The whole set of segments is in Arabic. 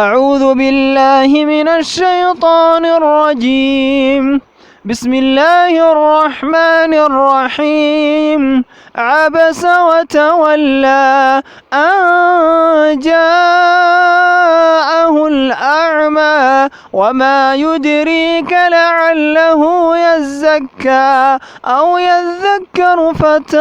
أعوذ بالله من الشيطان الرجيم. بسم الله الرحمن الرحيم. عبس وتولى أن جاءه الأعمى وما يدريك لعله يزكى أو يذكر فتنفعه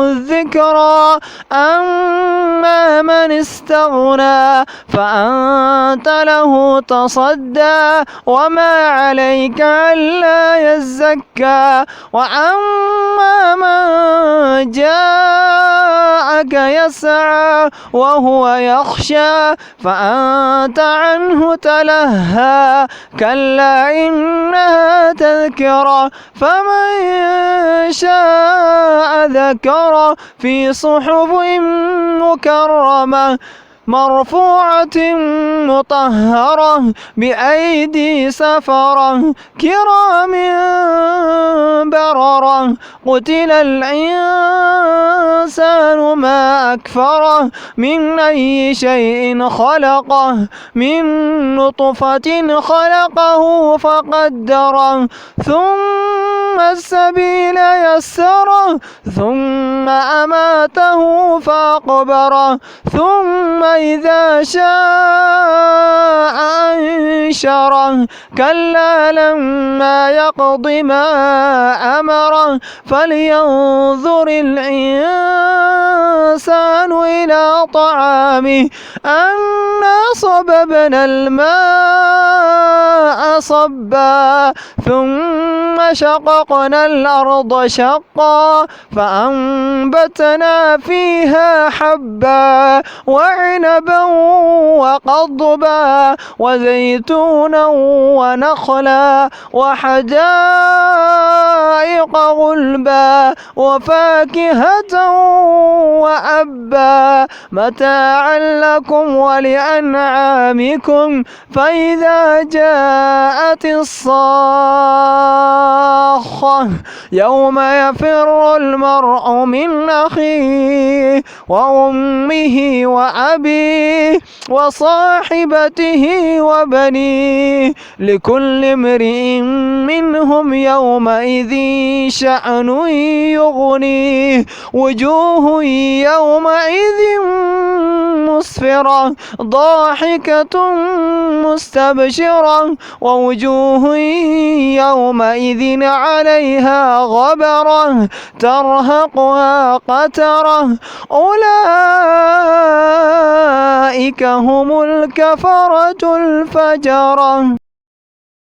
الذكرى. أما من استغنى فأنت له تصدى وما عليك ألا يزكى. وأما من جاءك يسعى وهو يخشى فأنت عنه تلهى. كلا إنها تذكرة فمن شاء ذكره في صحف مكرمة مرفوعة مطهرة بأيدي سفرة كرام بررة. قتل الإنسان ما أكفره من أي شيء خلقه من نطفة خلقه فقدره ثم السبيل يسره ثم أماته فأقبره ثم إذا شاء أنشره. كلا لما يقض ما أمره فلينظر الإنسان إلى طعامه أنا صببنا الماء صبا ثم شققنا الأرض شقا فأنبتنا فيها حبا وعنبا وقضبا وزيتونا ونخلا وحدائق غلبا وفاكهة وأبا متاعا لكم ولأنعامكم. فإذا جاءت الصاخة يوم يفر المرء من أخيه وأمه وأبيه وصاحبته وبنيه لكل امرئ منهم يومئذ شأن يغنيه. وجوه يومئذ مسفرة ضاحكة مستبشرة ووجوه يومئذ عليها غبرة ترهقها قترة. أولئك هم الكفرة الفجرة.